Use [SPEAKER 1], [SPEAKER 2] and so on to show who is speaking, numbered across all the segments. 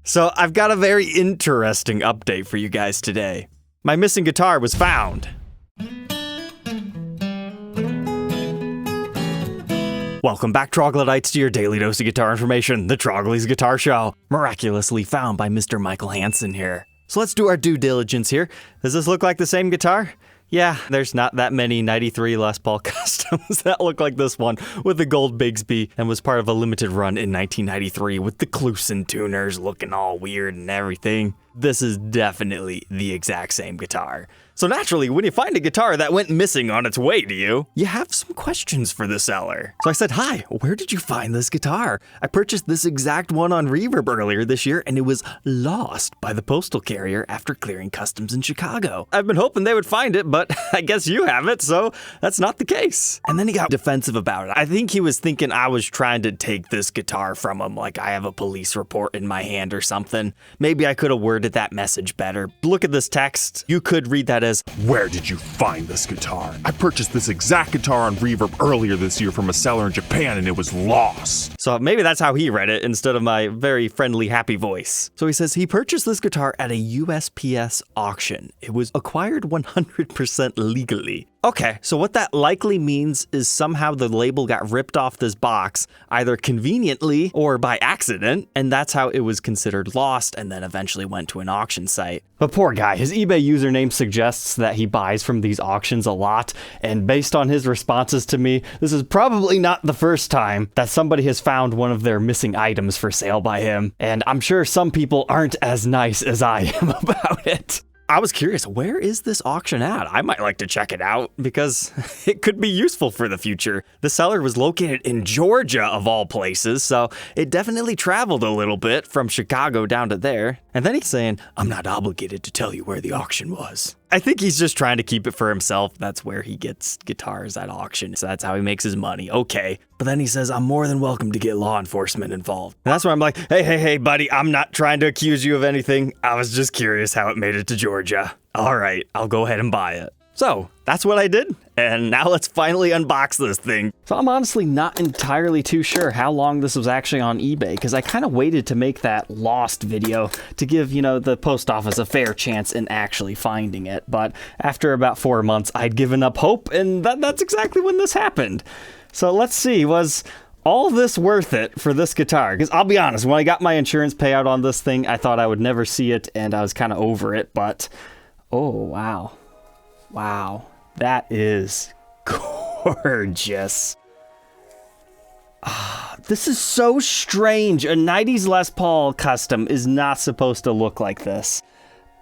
[SPEAKER 1] So I've got a very interesting update for you guys today. My missing guitar was found. Welcome back, Troglodytes, to your daily dose of guitar information, the Trogly's Guitar Show, miraculously found by Mr. Michael Hansen here. So let's do our due diligence here. Does this look like the same guitar? Yeah, there's not that many 93 Les Paul Customs that look like this one with the gold Bigsby and was part of a limited run in 1993 with the Clusen tuners looking all weird and everything. This is definitely the exact same guitar. So naturally, when you find a guitar that went missing on its way to you, you have some questions for the seller. So I said, hi, where did you find this guitar? I purchased this exact one on Reverb earlier this year and it was lost by the postal carrier after clearing customs in Chicago. I've been hoping they would find it, but I guess you have it, so that's not the case. And then he got defensive about it. I think he was thinking I was trying to take this guitar from him, like I have a police report in my hand or something. Maybe I could have worded that message better. Look at this text. You could read that as,
[SPEAKER 2] where did you find this guitar? I purchased this exact guitar on Reverb earlier this year from a seller in Japan and it was lost.
[SPEAKER 1] So maybe that's how he read it instead of my very friendly, happy voice. So he says he purchased this guitar at a USPS auction. It was acquired 100% legally. Okay, so what that likely means is somehow the label got ripped off this box, either conveniently or by accident, and that's how it was considered lost and then eventually went to an auction site. But poor guy, his eBay username suggests that he buys from these auctions a lot, and based on his responses to me, this is probably not the first time that somebody has found one of their missing items for sale by him, and I'm sure some people aren't as nice as I am about it. I was curious, where is this auction at? I might like to check it out because it could be useful for the future. The seller was located in Georgia, of all places, so it definitely traveled a little bit from Chicago down to there. And then he's saying, I'm not obligated to tell you where the auction was. I think he's just trying to keep it for himself. That's where he gets guitars at auction, so that's how he makes his money. Okay. But then he says, I'm more than welcome to get law enforcement involved. And that's where I'm like, hey, buddy, I'm not trying to accuse you of anything. I was just curious how it made it to Georgia. All right, I'll go ahead and buy it. So that's what I did, and now let's finally unbox this thing. So I'm honestly not entirely too sure how long this was actually on eBay, because I kind of waited to make that lost video to give, the post office a fair chance in actually finding it. But after about 4 months, I'd given up hope, and that's exactly when this happened. So let's see, was all this worth it for this guitar? Because I'll be honest, when I got my insurance payout on this thing, I thought I would never see it, and I was kind of over it, but oh, wow. Wow, that is gorgeous. This is so strange. A 90s Les Paul Custom is not supposed to look like this.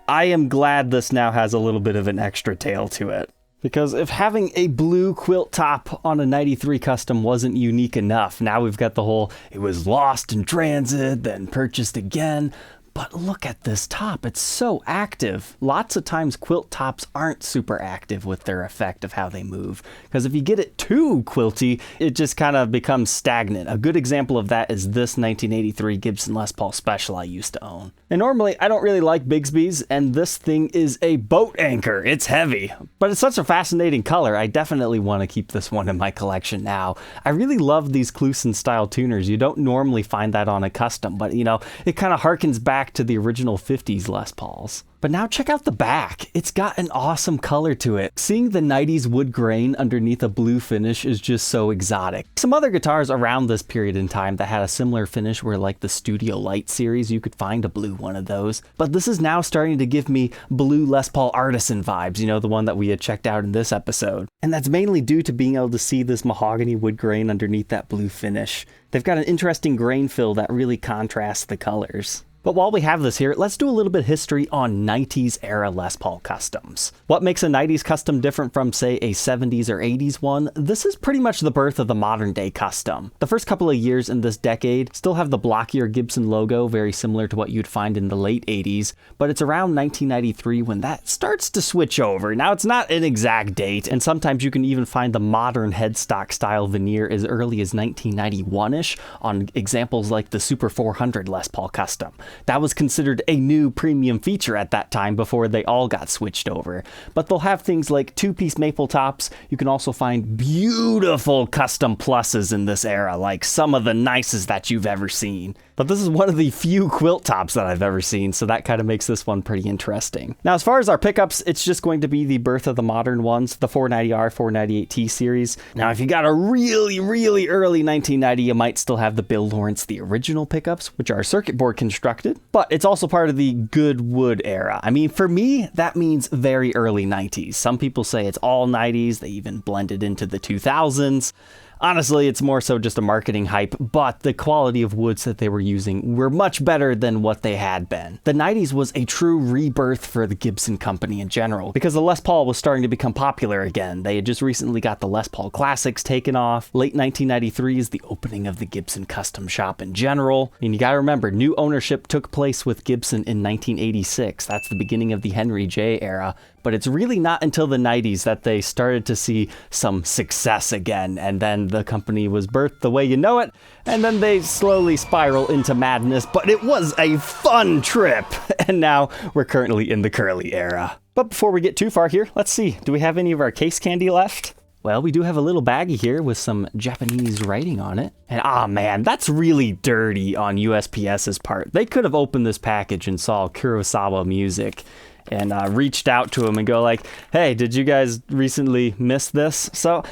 [SPEAKER 1] I am glad this now has a little bit of an extra tail to it. Because if having a blue quilt top on a 93 Custom wasn't unique enough, now we've got the whole, it was lost in transit, then purchased again. But look at this top, it's so active. Lots of times quilt tops aren't super active with their effect of how they move. Because if you get it too quilty, it just kind of becomes stagnant. A good example of that is this 1983 Gibson Les Paul Special I used to own. And normally I don't really like Bigsby's, and this thing is a boat anchor. It's heavy, but it's such a fascinating color. I definitely want to keep this one in my collection now. I really love these Clusen style tuners. You don't normally find that on a Custom, but it kind of harkens back to the original 50s Les Pauls. But now check out the back. It's got an awesome color to it. Seeing the 90s wood grain underneath a blue finish is just so exotic. Some other guitars around this period in time that had a similar finish were like the Studio Light series. You could find a blue one of those. But this is now starting to give me blue Les Paul Artisan vibes, the one that we had checked out in this episode. And that's mainly due to being able to see this mahogany wood grain underneath that blue finish. They've got an interesting grain fill that really contrasts the colors. But while we have this here, let's do a little bit of history on 90s era Les Paul Customs. What makes a 90s Custom different from, say, a 70s or 80s one? This is pretty much the birth of the modern day Custom. The first couple of years in this decade still have the blockier Gibson logo, very similar to what you'd find in the late 80s, but it's around 1993 when that starts to switch over. Now, it's not an exact date, and sometimes you can even find the modern headstock style veneer as early as 1991-ish on examples like the Super 400 Les Paul Custom. That was considered a new premium feature at that time before they all got switched over. But they'll have things like two-piece maple tops. You can also find beautiful custom pluses in this era, like some of the nicest that you've ever seen. But this is one of the few quilt tops that I've ever seen, so that kind of makes this one pretty interesting. Now, as far as our pickups, it's just going to be the birth of the modern ones, the 490R, 498T series. Now, if you got a really, really early 1990, you might still have the Bill Lawrence, the original pickups, which are circuit board constructed, but it's also part of the good wood era. I mean, for me, that means very early 90s. Some people say it's all 90s. They even blended into the 2000s. Honestly, it's more so just a marketing hype, but the quality of woods that they were using were much better than what they had been. The 90s was a true rebirth for the Gibson company in general, because the Les Paul was starting to become popular again. They had just recently got the Les Paul Classics taken off. Late 1993 is the opening of the Gibson Custom Shop in general. And you gotta remember, new ownership took place with Gibson in 1986. That's the beginning of the Henry J era. But it's really not until the 90s that they started to see some success again, and then the company was birthed the way you know it, and then they slowly spiral into madness, but it was a fun trip, and now we're currently in the curly era. But before we get too far here, let's see, do we have any of our case candy left? Well, we do have a little baggie here with some Japanese writing on it. And man, that's really dirty on USPS's part. They could have opened this package and saw Kurosawa music and reached out to him and go like, hey, did you guys recently miss this? So,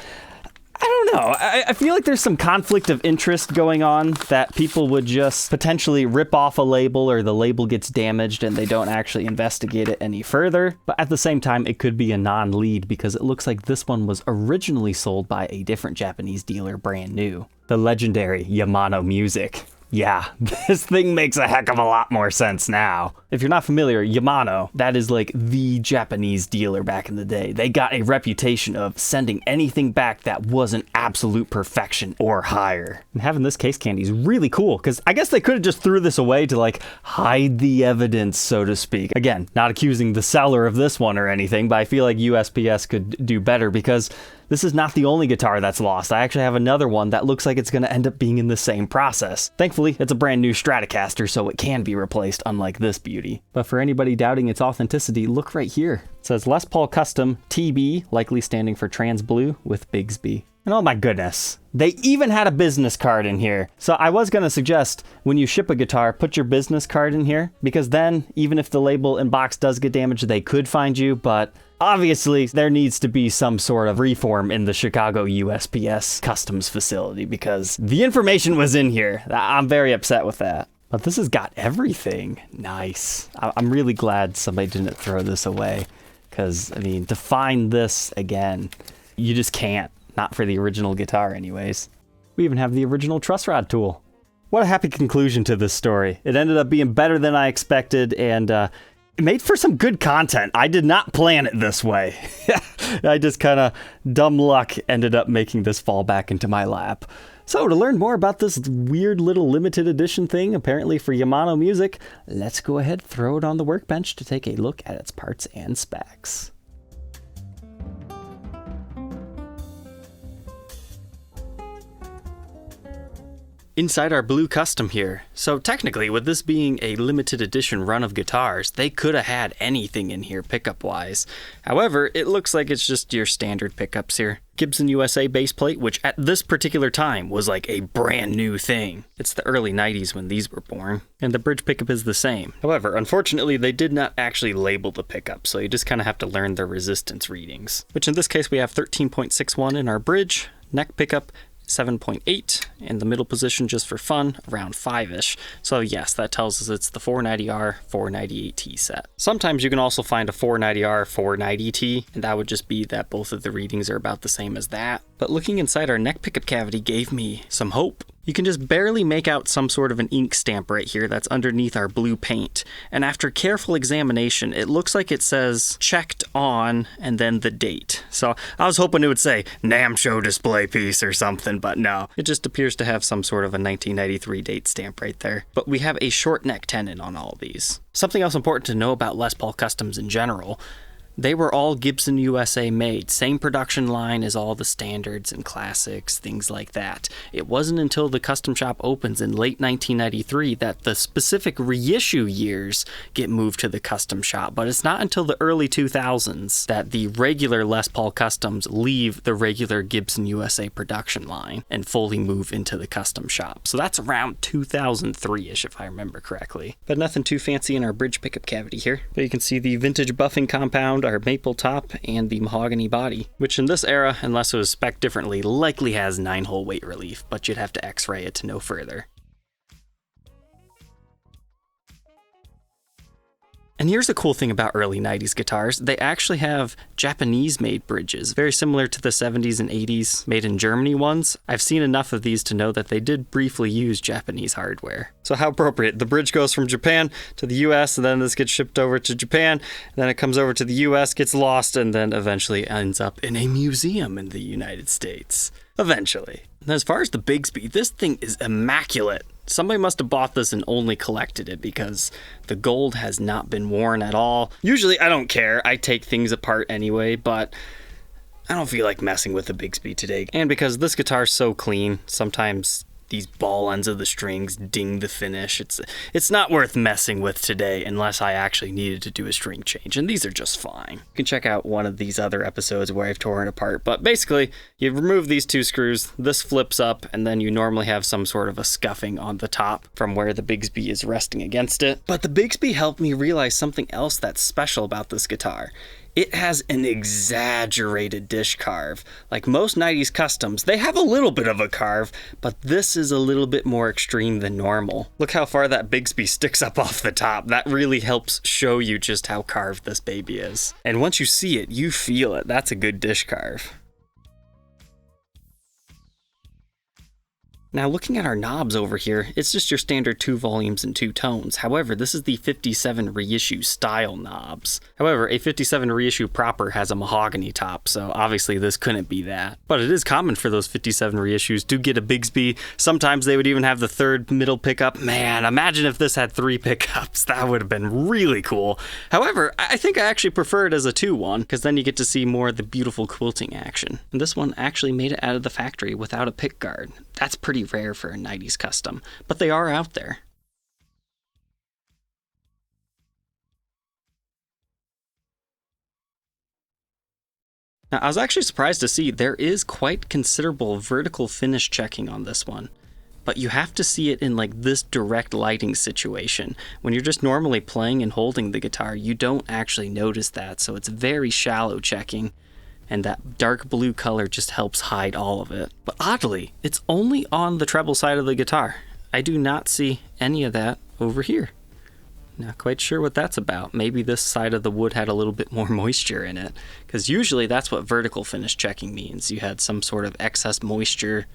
[SPEAKER 1] I don't know. I feel like there's some conflict of interest going on, that people would just potentially rip off a label, or the label gets damaged and they don't actually investigate it any further. But at the same time, it could be a non-lead, because it looks like this one was originally sold by a different Japanese dealer brand new. The legendary Yamano Music. Yeah, this thing makes a heck of a lot more sense now. If you're not familiar, Yamano, that is like the Japanese dealer back in the day. They got a reputation of sending anything back that wasn't absolute perfection or higher. And having this case candy is really cool, because I guess they could have just threw this away to like hide the evidence, so to speak. Again, not accusing the seller of this one or anything, but I feel like USPS could do better, because this is not the only guitar that's lost. I actually have another one that looks like it's going to end up being in the same process. Thankfully, it's a brand new Stratocaster, so it can be replaced, unlike this beauty. But for anybody doubting its authenticity, look right here. It says Les Paul Custom TB, likely standing for Trans Blue, with Bigsby. And oh my goodness, they even had a business card in here. So I was going to suggest, when you ship a guitar, put your business card in here, because then, even if the label and box does get damaged, they could find you, but obviously there needs to be some sort of reform in the Chicago USPS customs facility, because the information was in here. I'm very upset with that. But this has got everything. Nice. I'm really glad somebody didn't throw this away, because, I mean, to find this again, you just can't. Not for the original guitar anyways. We even have the original truss rod tool. What a happy conclusion to this story. It ended up being better than I expected, and it made for some good content. I did not plan it this way. I just kind of, dumb luck, ended up making this fall back into my lap. So to learn more about this weird little limited edition thing, apparently for Yamano Music, let's go ahead, throw it on the workbench to take a look at its parts and specs. Inside our blue custom here. So technically, with this being a limited edition run of guitars, they could have had anything in here pickup wise. However, it looks like it's just your standard pickups here. Gibson USA base plate, which at this particular time was like a brand new thing. It's the early 90s when these were born. And the bridge pickup is the same. However, unfortunately, they did not actually label the pickup, so you just kind of have to learn the resistance readings. Which in this case, we have 13.61 in our bridge, neck pickup 7.8, and the middle position, just for fun, around 5-ish. So yes, that tells us it's the 490R 498T set. Sometimes you can also find a 490R 490T, and that would just be that both of the readings are about the same as that. But looking inside our neck pickup cavity gave me some hope. You can just barely make out some sort of an ink stamp right here that's underneath our blue paint. And after careful examination, it looks like it says checked on and then the date. So I was hoping it would say NAMM show display piece or something, but no. It just appears to have some sort of a 1993 date stamp right there. But we have a short neck tenon on all these. Something else important to know about Les Paul Customs in general.
[SPEAKER 3] They were all Gibson USA made, same production line as all the standards and classics, things like that. It wasn't until the custom shop opens in late 1993 that the specific reissue years get moved to the custom shop, but it's not until the early 2000s that the regular Les Paul Customs leave the regular Gibson USA production line and fully move into the custom shop. So that's around 2003-ish, if I remember correctly. But nothing too fancy in our bridge pickup cavity here. But you can see the vintage buffing compound, our maple top, and the mahogany body, which in this era, unless it was spec'd differently, likely has 9-hole weight relief, but you'd have to x-ray it to know further. And here's the cool thing about early 90s guitars. They actually have Japanese-made bridges, very similar to the 70s and 80s made in Germany ones. I've seen enough of these to know that they did briefly use Japanese hardware. So how appropriate. The bridge goes from Japan to the US, and then this gets shipped over to Japan, and then it comes over to the US, gets lost, and then eventually ends up in a museum in the United States. Eventually. And as far as the Bigsby, this thing is immaculate. Somebody must have bought this and only collected it because the gold has not been worn at all. Usually I don't care, I take things apart anyway, but I don't feel like messing with the Bigsby today. And because this guitar's so clean, sometimes these ball ends of the strings ding the finish. It's not worth messing with today unless I actually needed to do a string change, and these are just fine. You can check out one of these other episodes where I've torn it apart, but basically, you remove these two screws, this flips up, and then you normally have some sort of a scuffing on the top from where the Bigsby is resting against it. But the Bigsby helped me realize something else that's special about this guitar. It has an exaggerated dish carve. Like most 90s customs, they have a little bit of a carve, but this is a little bit more extreme than normal. Look how far that Bigsby sticks up off the top. That really helps show you just how carved this baby is. And once you see it, you feel it. That's a good dish carve. Now looking at our knobs over here, it's just your standard 2 volumes and 2 tones. However, this is the 57 reissue style knobs. However, a 57 reissue proper has a mahogany top, so obviously this couldn't be that. But it is common for those 57 reissues to get a Bigsby. Sometimes they would even have the third middle pickup. Man, imagine if this had 3 pickups. That would have been really cool. However, I think I actually prefer it as a 2-1, because then you get to see more of the beautiful quilting action. And this one actually made it out of the factory without a pick guard. That's pretty rare for a 90s custom, but they are out there. Now, I was actually surprised to see there is quite considerable vertical finish checking on this one, but you have to see it in like this direct lighting situation. When you're just normally playing and holding the guitar, you don't actually notice that, so it's very shallow checking. And that dark blue color just helps hide all of it. But oddly, it's only on the treble side of the guitar. I do not see any of that over here. Not quite sure what that's about. Maybe this side of the wood had a little bit more moisture in it, because usually that's what vertical finish checking means. You had some sort of excess moisture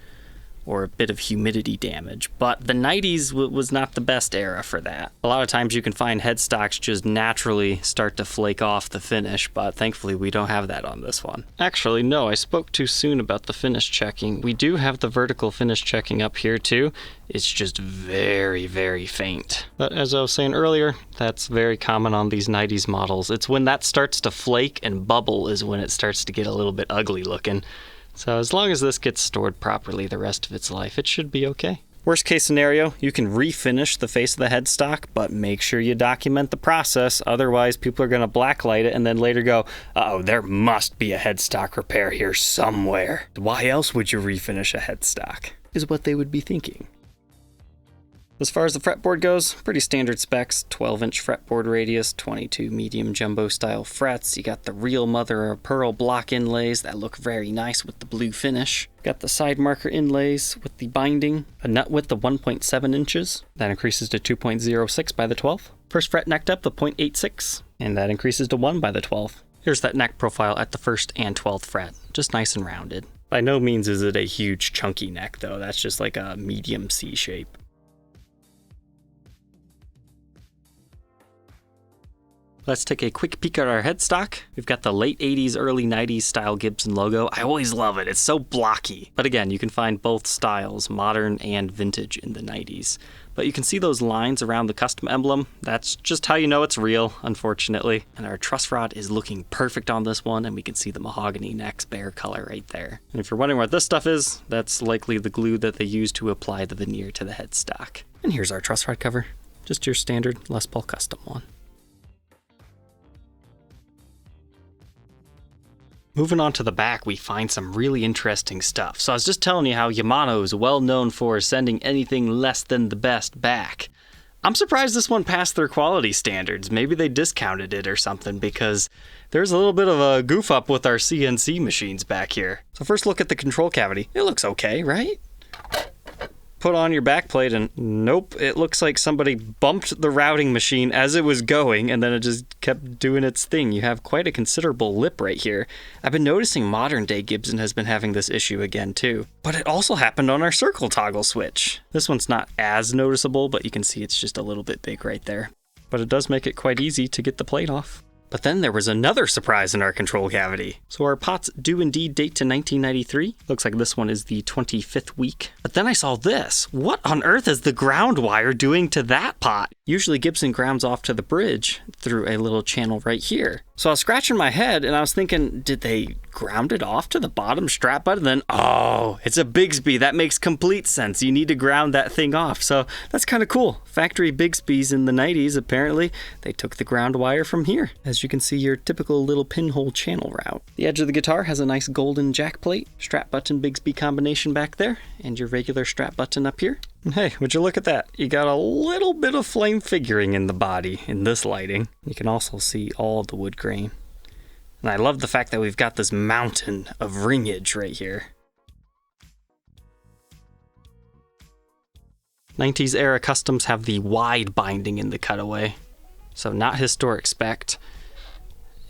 [SPEAKER 3] or a bit of humidity damage, but the 90s was not the best era for that. A lot of times you can find headstocks just naturally start to flake off the finish, but thankfully we don't have that on this one. Actually, no, I spoke too soon about the finish checking. We do have the vertical finish checking up here too. It's just very, very faint. But as I was saying earlier, that's very common on these 90s models. It's when that starts to flake and bubble is when it starts to get a little bit ugly looking. So as long as this gets stored properly the rest of its life, it should be okay. Worst case scenario, you can refinish the face of the headstock, but make sure you document the process. Otherwise, people are going to blacklight it and then later go, uh-oh, there must be a headstock repair here somewhere. Why else would you refinish a headstock? Is what they would be thinking. As far as the fretboard goes, pretty standard specs, 12-inch fretboard radius, 22 medium jumbo style frets. You got the real mother of pearl block inlays that look very nice with the blue finish. Got the side marker inlays with the binding, a nut width of 1.7 inches. That increases to 2.06 by the 12th. First fret necked up to 0.86, and that increases to 1 by the 12th. Here's that neck profile at the 1st and 12th fret, just nice and rounded. By no means is it a huge chunky neck though, that's just like a medium C shape. Let's take a quick peek at our headstock. We've got the late 80s, early 90s style Gibson logo. I always love it. It's so blocky. But again, you can find both styles, modern and vintage, in the 90s. But you can see those lines around the custom emblem. That's just how you know it's real, unfortunately. And our truss rod is looking perfect on this one, and we can see the mahogany neck's bare color right there. And if you're wondering what this stuff is, that's likely the glue that they use to apply the veneer to the headstock. And here's our truss rod cover. Just your standard Les Paul Custom one. Moving on to the back, we find some really interesting stuff. So I was just telling you how Yamaha is well known for sending anything less than the best back. I'm surprised this one passed their quality standards. Maybe they discounted it or something, because there's a little bit of a goof up with our CNC machines back here. So first look at the control cavity. It looks okay, right? Put on your back plate and nope, it looks like somebody bumped the routing machine as it was going and then it just kept doing its thing. You have quite a considerable lip right here. I've been noticing modern day Gibson has been having this issue again too. But it also happened on our circle toggle switch. This one's not as noticeable, but you can see it's just a little bit big right there. But it does make it quite easy to get the plate off. But then there was another surprise in our control cavity. So our pots do indeed date to 1993. Looks like this one is the 25th week. But then I saw this. What on earth is the ground wire doing to that pot? Usually Gibson grounds off to the bridge through a little channel right here. So I was scratching my head and I was thinking, did they ground it off to the bottom strap button? Then, oh, it's a Bigsby. That makes complete sense. You need to ground that thing off. So that's kind of cool. Factory Bigsbys in the 90s, apparently, they took the ground wire from here. As you can see, your typical little pinhole channel route. The edge of the guitar has a nice golden jack plate, strap button Bigsby combination back there, and your regular strap button up here. And hey, would you look at that? You got a little bit of flame figuring in the body in this lighting. You can also see all the wood grain. And I love the fact that we've got this mountain of ringage right here. 90s era customs have the wide binding in the cutaway, so not historic spec.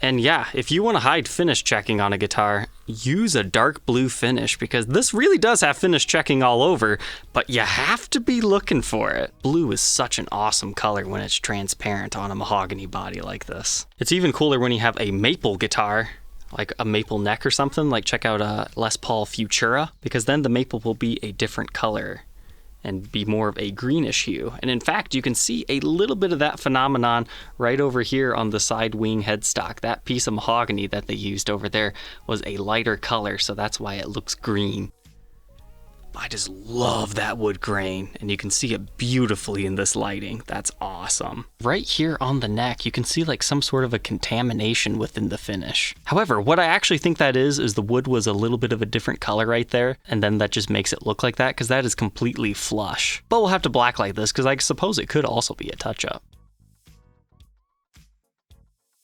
[SPEAKER 3] And yeah, if you want to hide finish checking on a guitar, use a dark blue finish, because this really does have finish checking all over, but you have to be looking for it. Blue is such an awesome color when it's transparent on a mahogany body like this. It's even cooler when you have a maple guitar, like a maple neck or something, like check out a Les Paul Futura, because then the maple will be a different color and be more of a greenish hue. And in fact, you can see a little bit of that phenomenon right over here on the side wing headstock. That piece of mahogany that they used over there was a lighter color, so that's why it looks green. I just love that wood grain, and you can see it beautifully in this lighting. That's awesome. Right here on the neck, you can see like some sort of a contamination within the finish. However, what I actually think that is the wood was a little bit of a different color right there, and then that just makes it look like that, because that is completely flush. But we'll have to blacklight this, because I suppose it could also be a touch-up.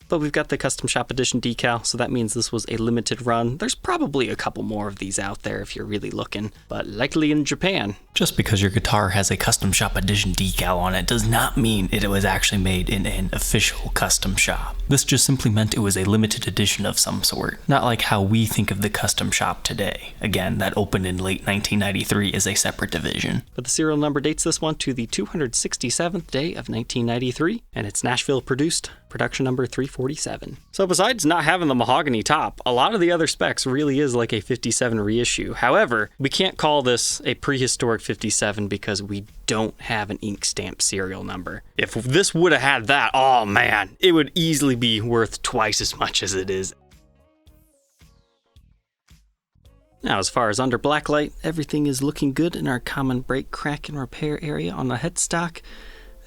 [SPEAKER 3] But we've got the Custom Shop Edition decal, so that means this was a limited run. There's probably a couple more of these out there if you're really looking, but likely in Japan. Just because your guitar has a Custom Shop Edition decal on it does not mean it was actually made in an official custom shop. This just simply meant it was a limited edition of some sort, not like how we think of the custom shop today. Again, that opened in late 1993 is a separate division. But the serial number dates this one to the 267th day of 1993, and it's Nashville produced. Production number 347. So besides not having the mahogany top, a lot of the other specs really is like a 57 reissue. However, we can't call this a prehistoric 57 because we don't have an ink stamp serial number. If this would have had that, oh man, it would easily be worth twice as much as it is. Now, as far as under blacklight, everything is looking good in our common break, crack, and repair area on the headstock.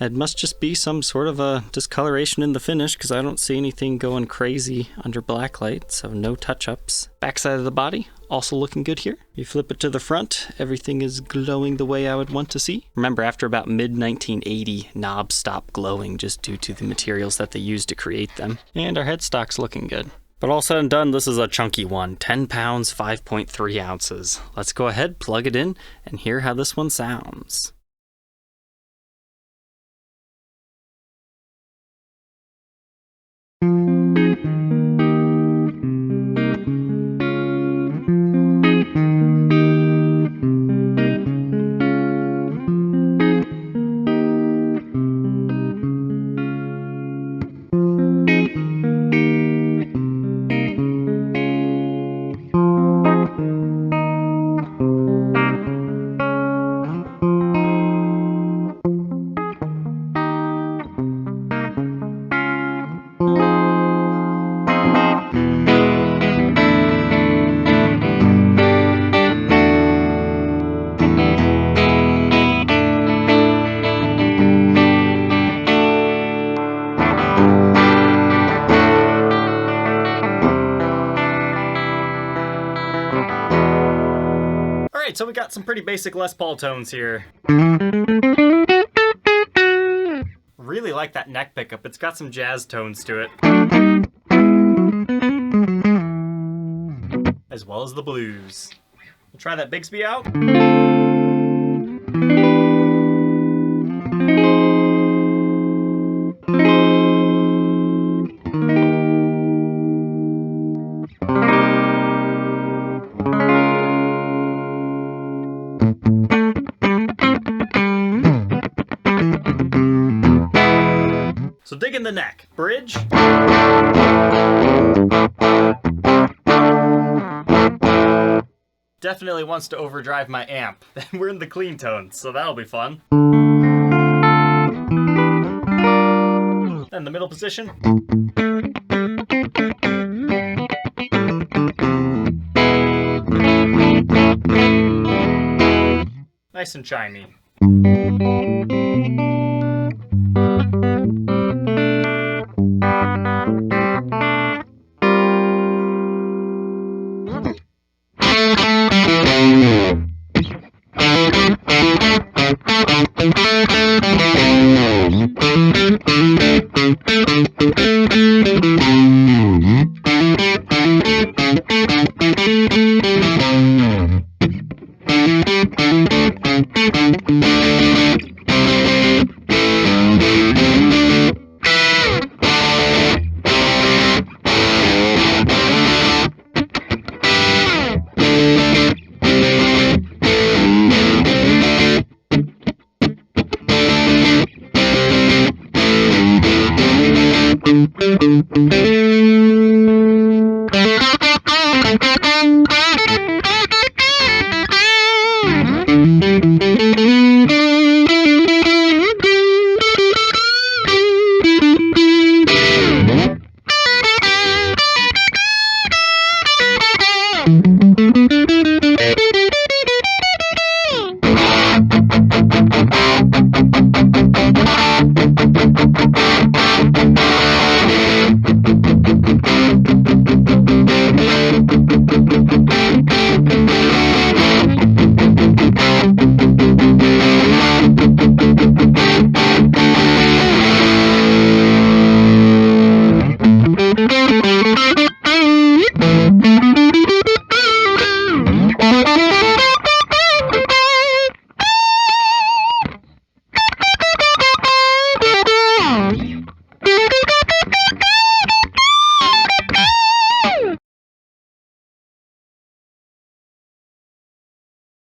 [SPEAKER 3] It must just be some sort of a discoloration in the finish, because I don't see anything going crazy under blacklight, so no touch-ups. Backside of the body, also looking good here. You flip it to the front, everything is glowing the way I would want to see. Remember, after about mid-1980, knobs stopped glowing just due to the materials that they used to create them. And our headstock's looking good. But all said and done, this is a chunky one. 10 pounds, 5.3 ounces. Let's go ahead, plug it in, and hear how this one sounds.
[SPEAKER 1] Alright, so we got some pretty basic Les Paul tones here. Really like that neck pickup. It's got some jazz tones to it. As well as the blues. We'll try that Bigsby out. So dig in the neck. Bridge. Definitely wants to overdrive my amp. We're in the clean tones, so that'll be fun. Then the middle position. Nice and chimey.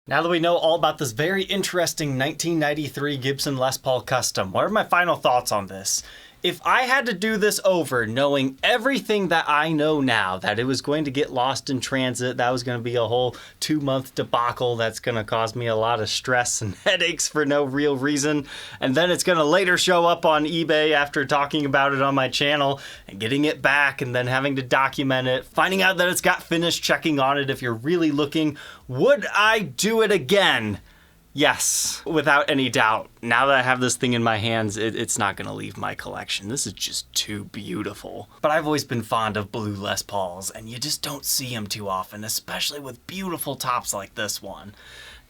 [SPEAKER 1] Now that we know all about this very interesting 1993 Gibson Les Paul Custom, what are my final thoughts on this? If I had to do this over, knowing everything that I know now, that it was going to get lost in transit, that was going to be a whole 2-month debacle that's going to cause me a lot of stress and headaches for no real reason, and then it's going to later show up on eBay after talking about it on my channel, and getting it back, and then having to document it, finding out that it's got finish checking on it if you're really looking, would I do it again? Yes, without any doubt. Now that I have this thing in my hands, it's not gonna leave my collection. This is just too beautiful. But I've always been fond of blue Les Pauls, and you just don't see them too often, especially with beautiful tops like this one.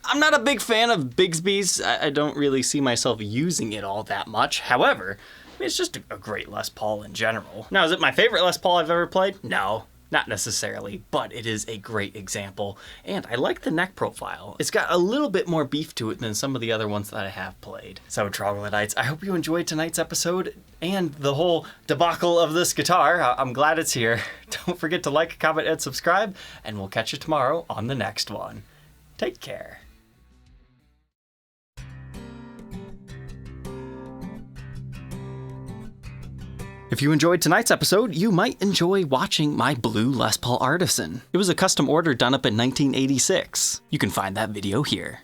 [SPEAKER 1] I'm not a big fan of Bigsby's. I don't really see myself using it all that much. However, I mean, it's just a great Les Paul in general. Now, is it my favorite Les Paul I've ever played? No. Not necessarily, but it is a great example, and I like the neck profile. It's got a little bit more beef to it than some of the other ones that I have played. So, Troglodytes, I hope you enjoyed tonight's episode and the whole debacle of this guitar. I'm glad it's here. Don't forget to like, comment, and subscribe, and we'll catch you tomorrow on the next one. Take care. If you enjoyed tonight's episode, you might enjoy watching my blue Les Paul Artisan. It was a custom order done up in 1986. You can find that video here.